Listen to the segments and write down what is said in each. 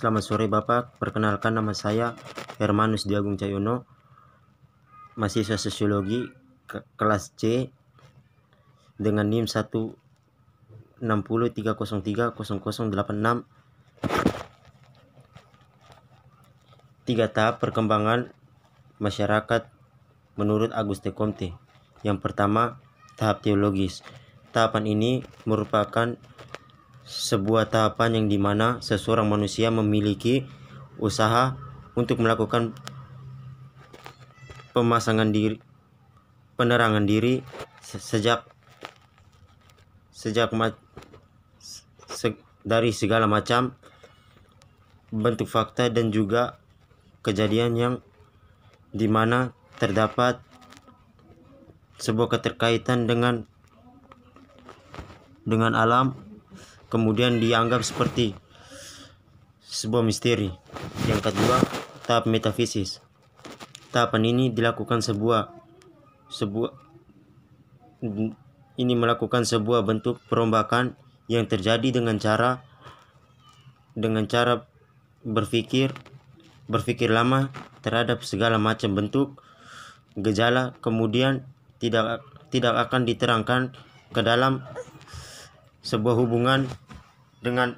Selamat sore Bapak, perkenalkan nama saya Hermanus Dwi Agung Cahyono, mahasiswa sosiologi kelas C dengan NIM 16030300086. 3 tahap perkembangan masyarakat menurut Auguste Comte. Yang pertama, tahap teologis. Tahapan ini merupakan sebuah tahapan yang dimana seseorang manusia memiliki usaha untuk melakukan penerangan diri dari segala macam bentuk fakta dan juga kejadian yang dimana terdapat sebuah keterkaitan dengan alam, kemudian dianggap seperti sebuah misteri. Yang kedua, tahap metafisis. Tahapan ini melakukan sebuah bentuk perombakan yang terjadi dengan cara berpikir lama terhadap segala macam bentuk gejala, kemudian tidak akan diterangkan ke dalam sebuah hubungan dengan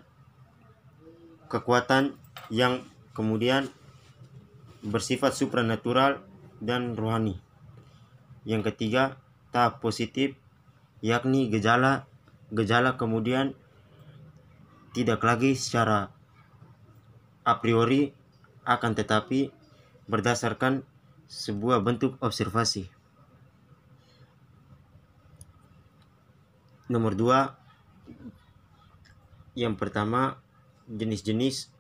kekuatan yang kemudian bersifat supranatural dan rohani. Yang ketiga, tahap positif, yakni gejala kemudian tidak lagi secara a priori, akan tetapi berdasarkan sebuah bentuk observasi. Nomor 2, yang pertama, jenis-jenis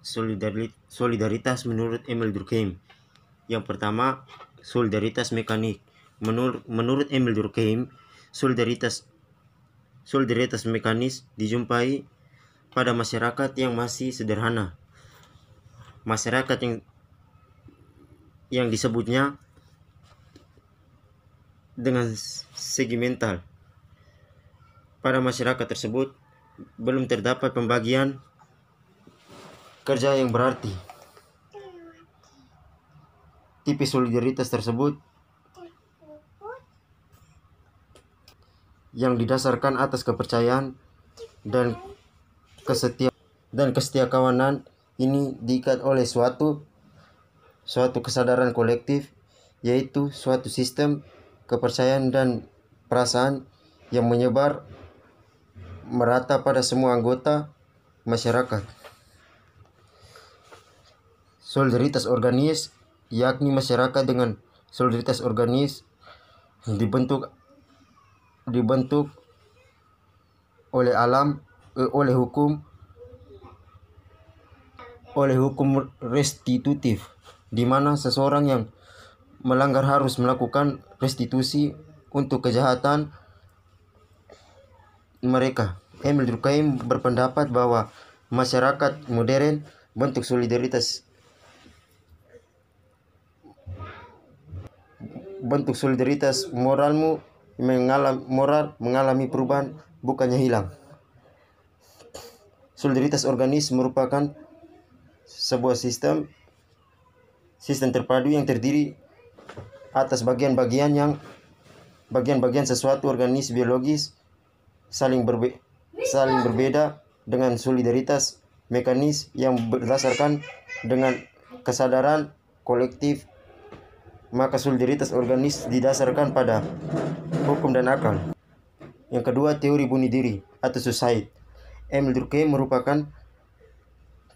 solidaritas menurut Emile Durkheim. Yang pertama, solidaritas mekanik. Menurut Emile Durkheim, solidaritas mekanis dijumpai pada masyarakat yang masih sederhana. Masyarakat yang disebutnya dengan segi mental. Pada masyarakat tersebut belum terdapat pembagian kerja yang berarti. Tipe solidaritas tersebut yang didasarkan atas kepercayaan dan kesetiakawanan ini diikat oleh suatu kesadaran kolektif, yaitu suatu sistem kepercayaan dan perasaan yang menyebar merata pada semua anggota masyarakat. Solidaritas organis, yakni masyarakat dengan solidaritas organis dibentuk oleh alam, oleh hukum restitutif, di mana seseorang yang melanggar harus melakukan restitusi untuk kejahatan mereka. Emile Durkheim berpendapat bahwa masyarakat modern bentuk solidaritas moral mengalami perubahan, bukannya hilang. Solidaritas organis merupakan sebuah sistem terpadu yang terdiri atas bagian-bagian sesuatu organisme biologis saling berbeda dengan solidaritas mekanis yang berdasarkan dengan kesadaran kolektif. Maka solidaritas organis didasarkan pada hukum dan akal. Yang kedua, teori bunuh diri atau suicide. Emile Durkheim merupakan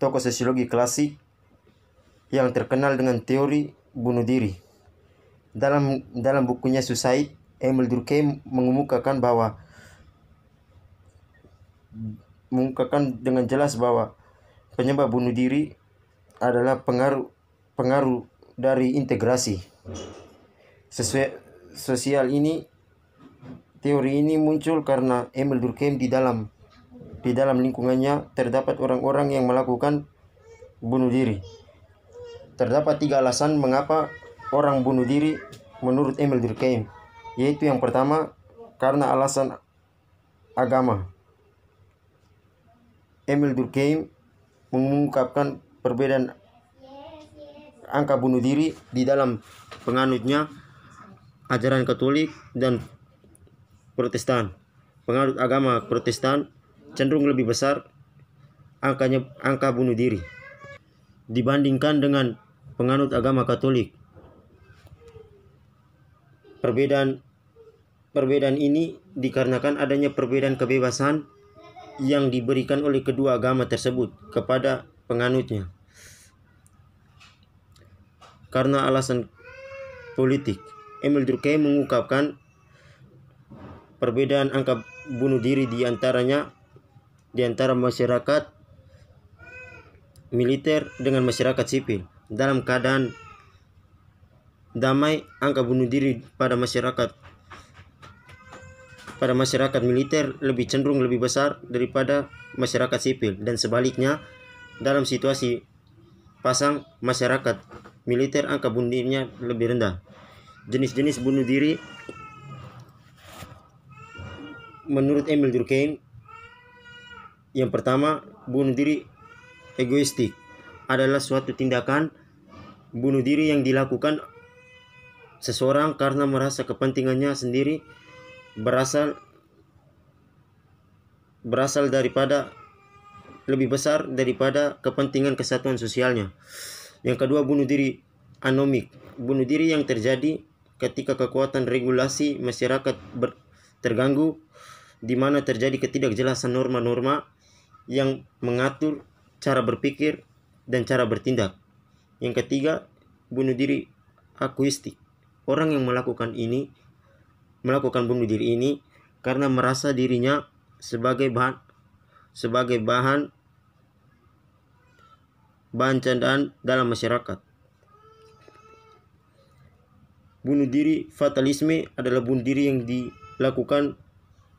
tokoh sosiologi klasik yang terkenal dengan teori bunuh diri. Dalam bukunya Suicide, Emile Durkheim mengemukakan dengan jelas bahwa penyebab bunuh diri adalah pengaruh dari integrasi sosial ini. Teori ini muncul karena Emile Durkheim di dalam lingkungannya terdapat orang-orang yang melakukan bunuh diri. Terdapat 3 alasan mengapa orang bunuh diri menurut Emile Durkheim, yaitu yang pertama, karena alasan agama. Emile Durkheim mengungkapkan perbedaan angka bunuh diri di dalam penganutnya ajaran Katolik dan Protestan. Penganut agama Protestan cenderung lebih besar angka bunuh diri dibandingkan dengan penganut agama Katolik. Perbedaan ini dikarenakan adanya perbedaan kebebasan yang diberikan oleh kedua agama tersebut kepada penganutnya. Karena alasan politik, Emile Durkheim mengungkapkan perbedaan angka bunuh diri di antara masyarakat militer dengan masyarakat sipil. Dalam keadaan damai, angka bunuh diri pada masyarakat militer lebih cenderung lebih besar daripada masyarakat sipil, dan sebaliknya dalam situasi pasang masyarakat militer angka bunuh dirinya lebih rendah. Jenis-jenis bunuh diri menurut Emile Durkheim, yang pertama, bunuh diri egoistik adalah suatu tindakan bunuh diri yang dilakukan seseorang karena merasa kepentingannya sendiri berasal daripada lebih besar daripada kepentingan kesatuan sosialnya. Yang kedua, bunuh diri anomik, bunuh diri yang terjadi ketika kekuatan regulasi masyarakat terganggu, di mana terjadi ketidakjelasan norma-norma yang mengatur cara berpikir dan cara bertindak. Yang ketiga, bunuh diri akuistik. Orang yang melakukan bunuh diri ini karena merasa dirinya sebagai bahan candaan dalam masyarakat. Bunuh diri fatalisme adalah bunuh diri yang dilakukan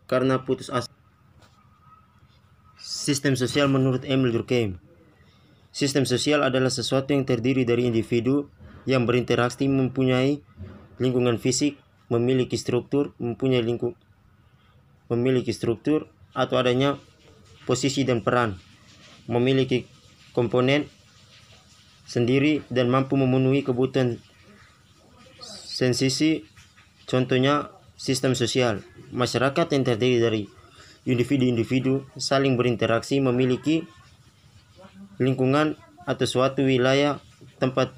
karena putus asa. Sistem sosial menurut Emile Durkheim. Sistem sosial adalah sesuatu yang terdiri dari individu yang berinteraksi, mempunyai lingkungan fisik, memiliki struktur atau adanya posisi dan peran, memiliki komponen sendiri dan mampu memenuhi kebutuhan sensasi. Contohnya sistem sosial. Masyarakat yang terdiri dari individu-individu saling berinteraksi, memiliki lingkungan atau suatu wilayah tempat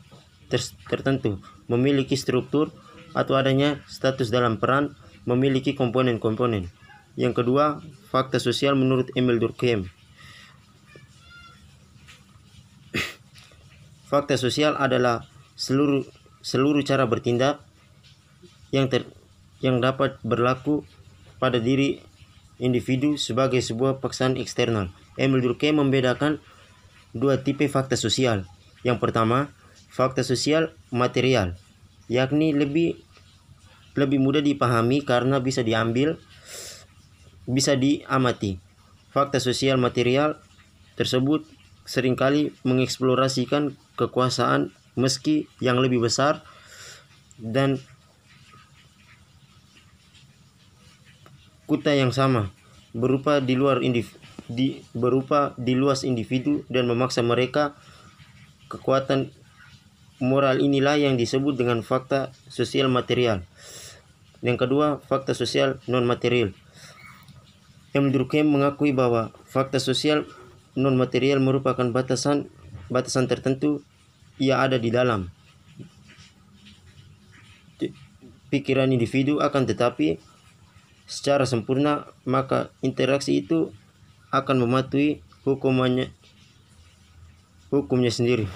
tertentu, memiliki struktur atau adanya status dalam peran, memiliki komponen-komponen. Yang kedua, fakta sosial menurut Emile Durkheim. Fakta sosial adalah seluruh cara bertindak yang dapat berlaku pada diri individu sebagai sebuah paksaan eksternal. Emile Durkheim membedakan dua tipe fakta sosial. Yang pertama, fakta sosial material, yakni lebih mudah dipahami karena bisa diamati. Fakta sosial material tersebut seringkali mengeksplorasikan kekuasaan meski yang lebih besar dan kuta yang sama, berupa di luas individu dan memaksa mereka. Kekuatan moral inilah yang disebut dengan fakta sosial material. Yang kedua, fakta sosial non material. Emile Durkheim mengakui bahwa fakta sosial non material merupakan batasan tertentu ia ada di dalam pikiran individu, akan tetapi secara sempurna maka interaksi itu akan mematuhi hukumnya sendiri.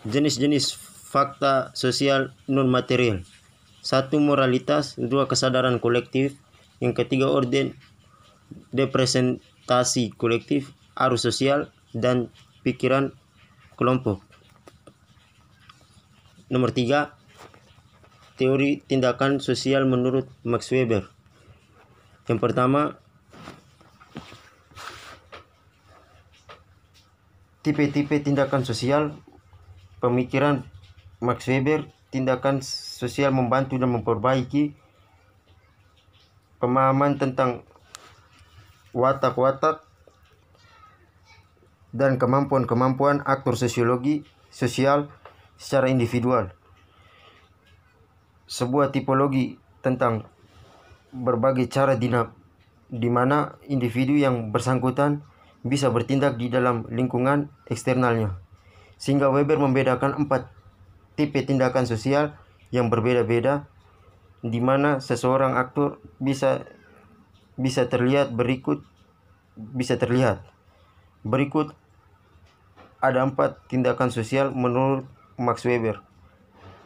Jenis-jenis fakta sosial non material. 1. Moralitas. 2. Kesadaran kolektif. Yang ketiga, orden representasi kolektif, arus sosial, dan pikiran kelompok. Nomor 3. Teori tindakan sosial menurut Max Weber. Yang pertama, tipe-tipe tindakan sosial. Pemikiran Max Weber, tindakan sosial membantu dan memperbaiki pemahaman tentang watak-watak dan kemampuan-kemampuan aktor sosiologi sosial secara individual. Sebuah tipologi tentang berbagai cara di mana individu yang bersangkutan bisa bertindak di dalam lingkungan eksternalnya. Sehingga Weber membedakan 4 tipe tindakan sosial yang berbeda-beda, di mana seseorang aktor bisa terlihat berikut. Berikut ada 4 tindakan sosial menurut Max Weber.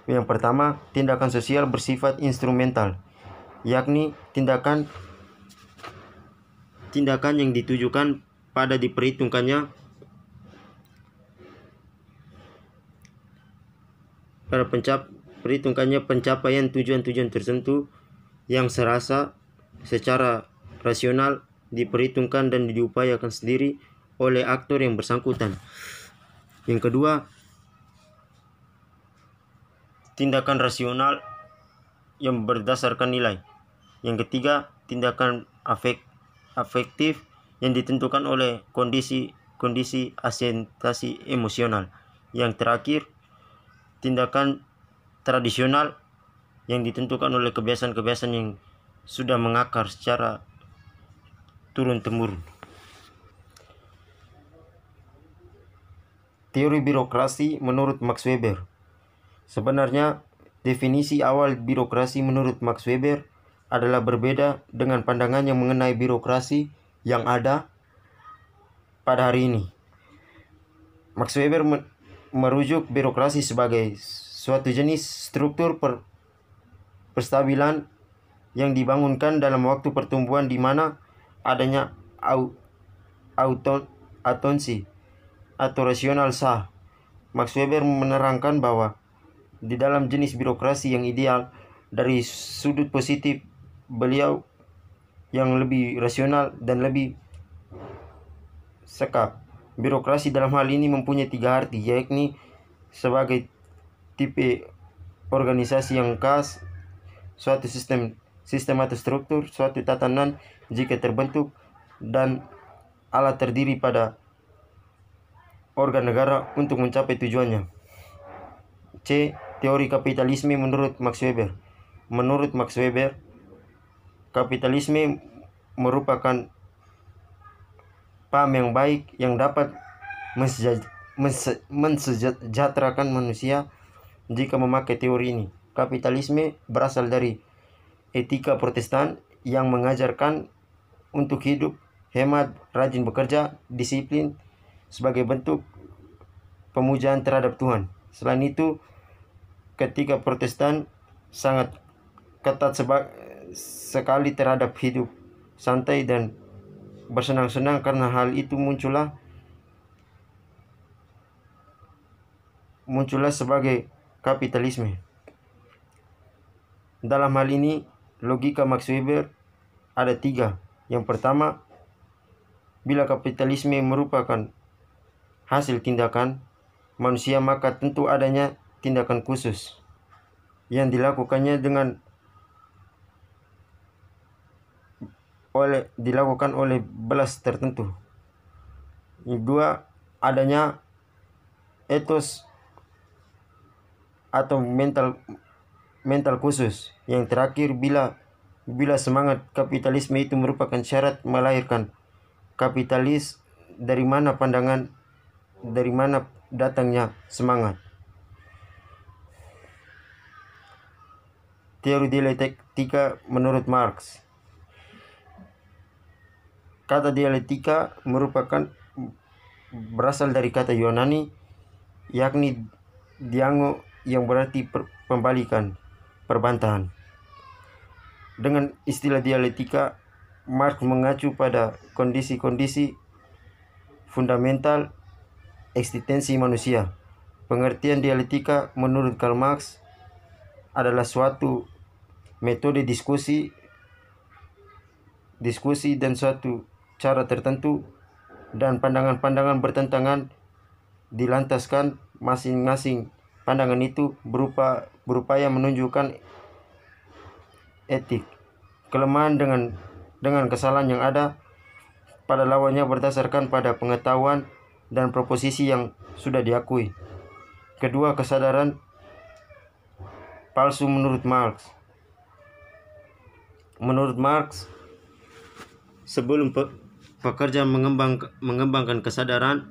Yang pertama, tindakan sosial bersifat instrumental, yakni tindakan yang ditujukan pada diperhitungkannya pencapaian tujuan-tujuan tertentu yang secara rasional diperhitungkan dan diupayakan sendiri oleh aktor yang bersangkutan. Yang kedua, tindakan rasional yang berdasarkan nilai. Yang ketiga, tindakan afektif yang ditentukan oleh kondisi asentasi emosional. Yang terakhir, tindakan tradisional yang ditentukan oleh kebiasaan-kebiasaan yang sudah mengakar secara turun-temurun. Teori birokrasi menurut Max Weber. Sebenarnya, definisi awal birokrasi menurut Max Weber adalah berbeda dengan pandangannya mengenai birokrasi yang ada pada hari ini. Max Weber merujuk birokrasi sebagai suatu jenis struktur perstabilan yang dibangunkan dalam waktu pertumbuhan di mana adanya atonsi atau rasional sah. Max Weber menerangkan bahwa di dalam jenis birokrasi yang ideal, dari sudut positif beliau yang lebih rasional dan lebih sekap, birokrasi dalam hal ini mempunyai 3 arti, yakni sebagai tipe organisasi yang khas, suatu sistem atau struktur, suatu tatanan jika terbentuk, dan alat terdiri pada organ negara untuk mencapai tujuannya. C. Teori kapitalisme menurut Max Weber. Menurut Max Weber, kapitalisme merupakan paham yang baik yang dapat mensejahterakan manusia jika memakai teori ini. Kapitalisme berasal dari etika Protestan yang mengajarkan untuk hidup hemat, rajin bekerja, disiplin sebagai bentuk pemujaan terhadap Tuhan. Selain itu, ketika Protestan sangat ketat sekali terhadap hidup santai dan bersenang-senang, karena hal itu muncullah sebagai kapitalisme. Dalam hal ini, logika Max Weber ada 3. Yang pertama, bila kapitalisme merupakan hasil tindakan manusia, maka tentu adanya tindakan khusus yang dilakukan oleh belas tertentu. Yang kedua, adanya etos atau mental khusus. Yang terakhir, bila semangat kapitalisme itu merupakan syarat melahirkan kapitalis, dari mana datangnya semangat. Teori dialektika menurut Marx. Kata dialektika berasal dari kata Yunani, yakni diango, yang berarti pembalikan, perbantahan. Dengan istilah dialektika, Marx mengacu pada kondisi-kondisi fundamental eksistensi manusia. Pengertian dialektika menurut Karl Marx adalah suatu metode diskusi dan suatu cara tertentu, dan pandangan-pandangan bertentangan dilantaskan. Masing-masing pandangan itu berupaya menunjukkan etik, kelemahan dengan kesalahan yang ada pada lawannya berdasarkan pada pengetahuan dan proposisi yang sudah diakui. Kedua, kesadaran palsu menurut Marx. Menurut Marx, sebelum pekerja mengembangkan kesadaran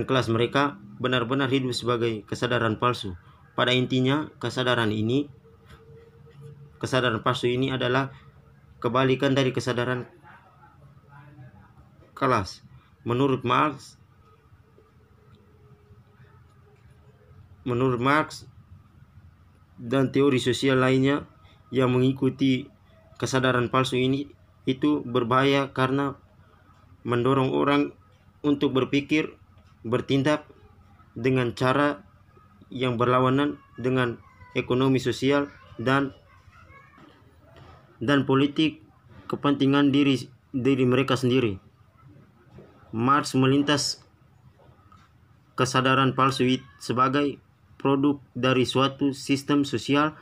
kelas mereka benar-benar hidup sebagai kesadaran palsu. Pada intinya, kesadaran palsu ini adalah kebalikan dari kesadaran kelas. Menurut Marx dan teori sosial lainnya yang mengikuti kesadaran palsu ini itu berbahaya karena mendorong orang untuk berpikir, bertindak dengan cara yang berlawanan dengan ekonomi sosial dan politik kepentingan diri mereka sendiri. Marx melintas kesadaran palsu sebagai produk dari suatu sistem sosial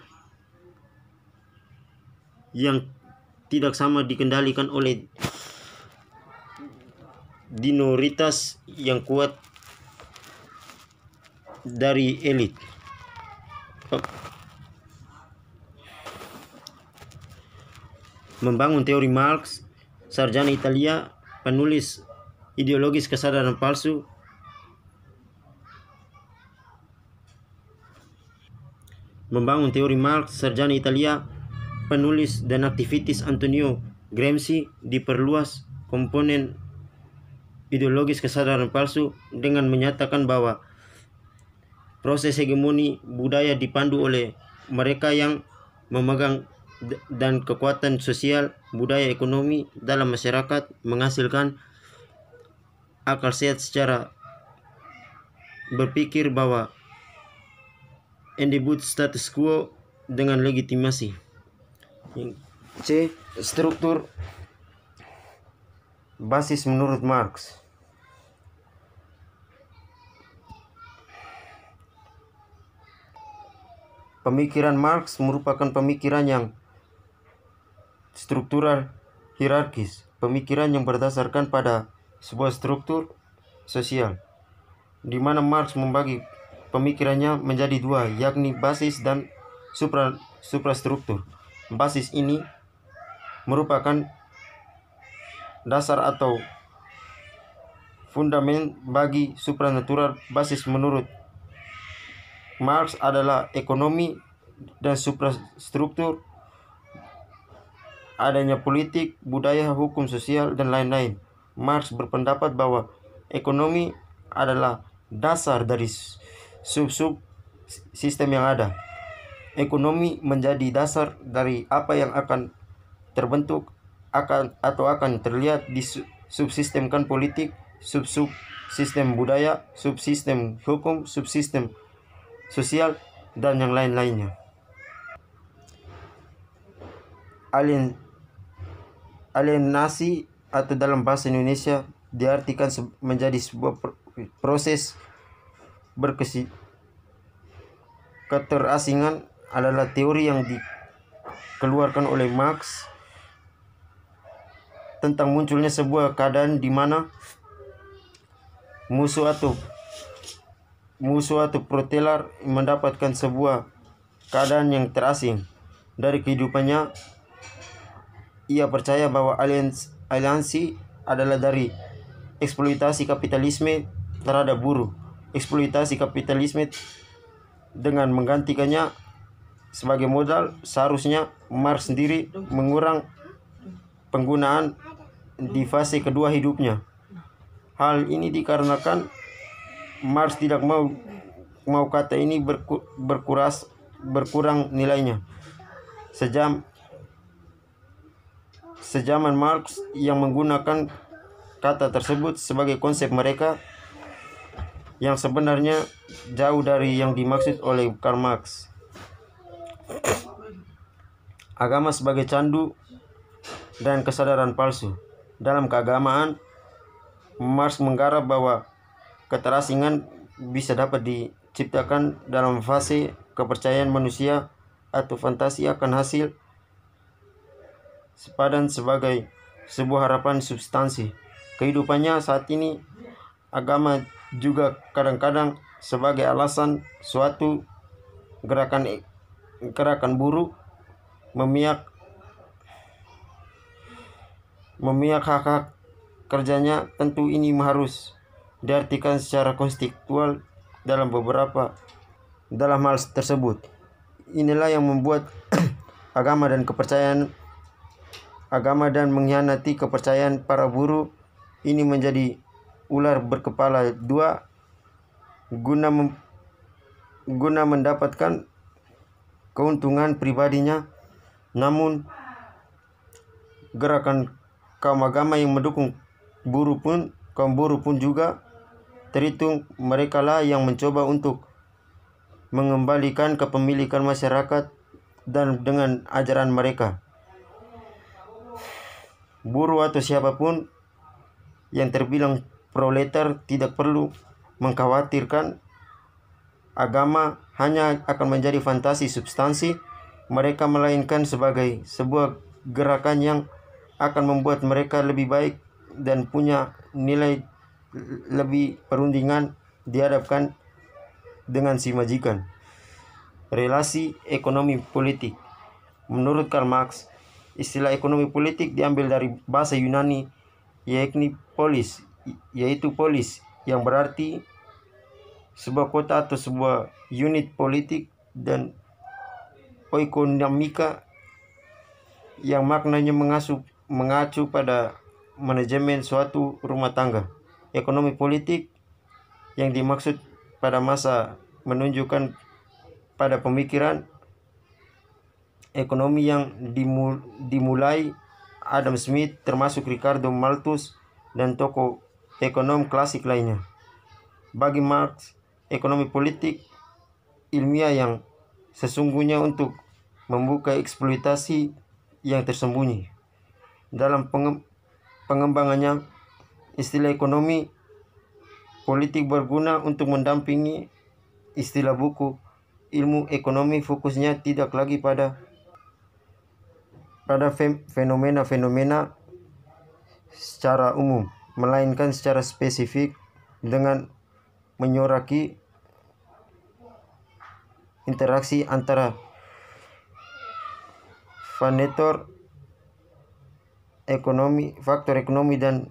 yang tidak sama dikendalikan oleh minoritas yang kuat dari elit. Membangun teori Marx, sarjana Italia, penulis ideologis kesadaran palsu, penulis dan aktivis Antonio Gramsci diperluas komponen ideologis kesadaran palsu dengan menyatakan bahwa proses hegemoni budaya dipandu oleh mereka yang memegang dan kekuatan sosial budaya ekonomi dalam masyarakat menghasilkan akal sehat secara berpikir bahwa endebut status quo dengan legitimasi. C. Struktur basis menurut Marx. Pemikiran Marx merupakan pemikiran yang struktural hierarkis, pemikiran yang berdasarkan pada sebuah struktur sosial, di mana Marx membagi pemikirannya menjadi dua, yakni basis dan suprastruktur. Basis ini merupakan dasar atau fundamen bagi supranatural. Basis menurut Marx adalah ekonomi dan suprastruktur adanya politik, budaya, hukum sosial, dan lain-lain. Marx berpendapat bahwa ekonomi adalah dasar dari sub-sub sistem yang ada. Ekonomi menjadi dasar dari apa yang akan terbentuk akan terlihat di subsistemkan politik, subsistem budaya, subsistem hukum, subsistem sosial, dan yang lain-lainnya. Alienasi atau dalam bahasa Indonesia diartikan menjadi sebuah proses keterasingan adalah teori yang dikeluarkan oleh Marx tentang munculnya sebuah keadaan di mana musuh atau protelar mendapatkan sebuah keadaan yang terasing dari kehidupannya. Ia percaya bahwa aliansi adalah dari eksploitasi kapitalisme terhadap buruh. Eksploitasi kapitalisme dengan menggantikannya sebagai modal, seharusnya Marx sendiri mengurang penggunaan di fase kedua hidupnya. Hal ini dikarenakan Marx tidak mau kata ini berkurang nilainya. Sejaman Marx yang menggunakan kata tersebut sebagai konsep mereka yang sebenarnya jauh dari yang dimaksud oleh Karl Marx. Agama sebagai candu dan kesadaran palsu. Dalam keagamaan, Marx menggarap bahwa keterasingan bisa dapat diciptakan dalam fase kepercayaan manusia atau fantasi akan hasil sepadan sebagai sebuah harapan substansi kehidupannya saat ini agama juga kadang-kadang sebagai alasan suatu gerakan buruh memihak hak-hak kerjanya. Tentu ini harus diartikan secara kontekstual dalam hal tersebut. Inilah yang membuat agama dan mengkhianati kepercayaan para buruh ini menjadi ular berkepala dua guna mendapatkan keuntungan pribadinya. Namun gerakan kaum agama yang mendukung kaum buruh pun juga terhitung mereka lah yang mencoba untuk mengembalikan kepemilikan masyarakat dan dengan ajaran mereka. Buruh atau siapapun yang terbilang proletar tidak perlu mengkhawatirkan agama hanya akan menjadi fantasi substansi mereka, melainkan sebagai sebuah gerakan yang akan membuat mereka lebih baik dan punya nilai lebih perundingan dihadapkan dengan si majikan. Relasi ekonomi politik. Menurut Karl Marx, istilah ekonomi politik diambil dari bahasa Yunani yaitu polis, yang berarti sebuah kota atau sebuah unit politik, dan oikonomika yang maknanya mengacu pada manajemen suatu rumah tangga. Ekonomi politik yang dimaksud pada masa menunjukkan pada pemikiran ekonomi yang dimulai Adam Smith, termasuk Ricardo Malthus dan tokoh ekonom klasik lainnya. Bagi Marx, ekonomi politik ilmiah yang sesungguhnya untuk membuka eksploitasi yang tersembunyi. Dalam pengembangannya, istilah ekonomi politik berguna untuk mendampingi istilah buku ilmu ekonomi. Fokusnya tidak lagi pada fenomena-fenomena secara umum, melainkan secara spesifik dengan menyoraki interaksi antara faktor ekonomi dan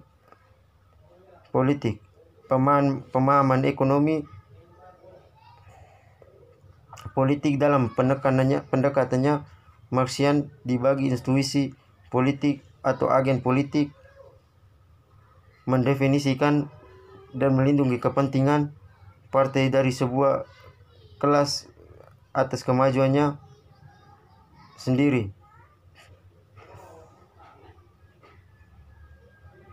politik. Pemahaman ekonomi politik dalam pendekatannya Marxian dibagi institusi politik atau agen politik, mendefinisikan dan melindungi kepentingan partai dari sebuah kelas atas kemajuannya sendiri.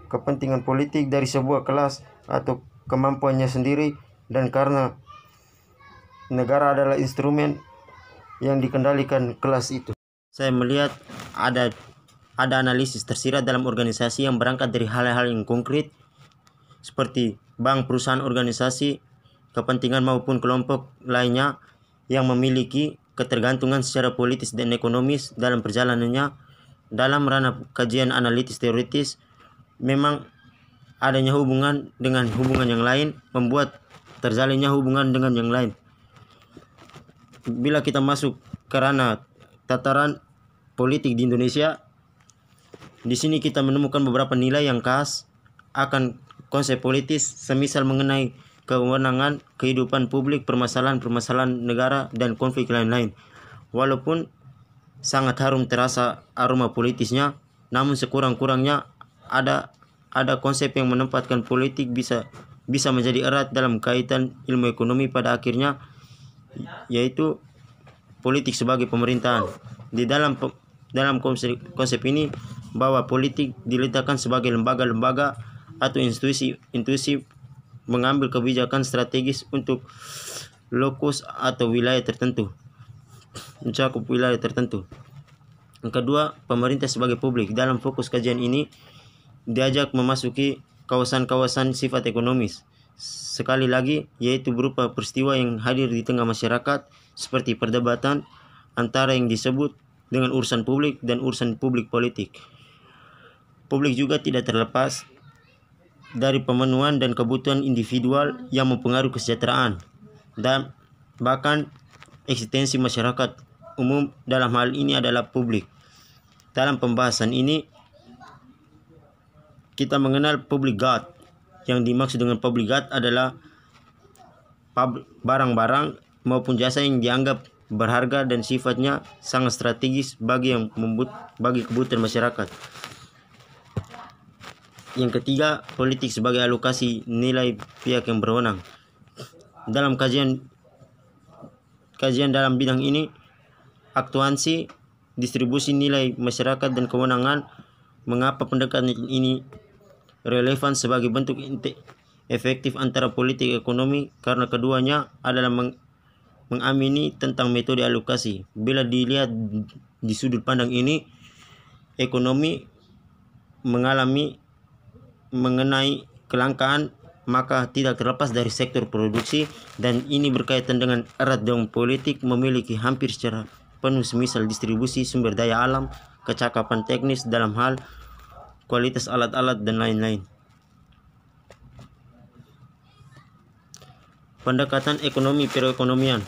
Kepentingan politik dari sebuah kelas atau kemampuannya sendiri, dan karena negara adalah instrumen yang dikendalikan kelas itu. Saya melihat ada analisis tersirat dalam organisasi yang berangkat dari hal-hal yang konkret seperti bank, perusahaan, organisasi, kepentingan maupun kelompok lainnya yang memiliki ketergantungan secara politis dan ekonomis dalam perjalanannya. Dalam ranah kajian analitis teoritis, memang adanya hubungan dengan hubungan yang lain membuat terjalinnya hubungan dengan yang lain. Bila kita masuk ke ranah tataran politik di Indonesia, di sini kita menemukan beberapa nilai yang khas akan konsep politis, semisal mengenai kewenangan, kehidupan publik, permasalahan negara, dan konflik lain-lain. Walaupun sangat harum terasa aroma politisnya, namun sekurang-kurangnya ada konsep yang menempatkan politik bisa menjadi erat dalam kaitan ilmu ekonomi pada akhirnya, yaitu politik sebagai pemerintahan. Di dalam konsep ini, bahwa politik diletakkan sebagai lembaga-lembaga atau institusi mengambil kebijakan strategis untuk lokus atau wilayah tertentu, mencakup wilayah tertentu. Yang kedua, pemerintah sebagai publik. Dalam fokus kajian ini diajak memasuki kawasan-kawasan sifat ekonomis, sekali lagi, yaitu berupa peristiwa yang hadir di tengah masyarakat, seperti perdebatan antara yang disebut dengan urusan publik dan urusan publik politik. Publik juga tidak terlepas dari pemenuhan dan kebutuhan individual yang mempengaruhi kesejahteraan dan bahkan eksistensi masyarakat umum, dalam hal ini adalah publik. Dalam pembahasan ini kita mengenal public good. Yang dimaksud dengan public good adalah barang-barang maupun jasa yang dianggap berharga dan sifatnya sangat strategis bagi kebutuhan masyarakat. Yang ketiga, politik sebagai alokasi nilai pihak yang berwenang. Dalam kajian dalam bidang ini, aktuansi, distribusi nilai masyarakat dan kewenangan. Mengapa pendekatan ini relevan sebagai bentuk efektif antara politik ekonomi? Karena keduanya adalah mengamini tentang metode alokasi. Bila dilihat di sudut pandang ini, ekonomi mengenai kelangkaan, maka tidak terlepas dari sektor produksi, dan ini berkaitan dengan erat dengan politik, memiliki hampir secara penuh, semisal distribusi sumber daya alam, kecakapan teknis dalam hal kualitas alat-alat dan lain-lain. Pendekatan ekonomi perekonomian.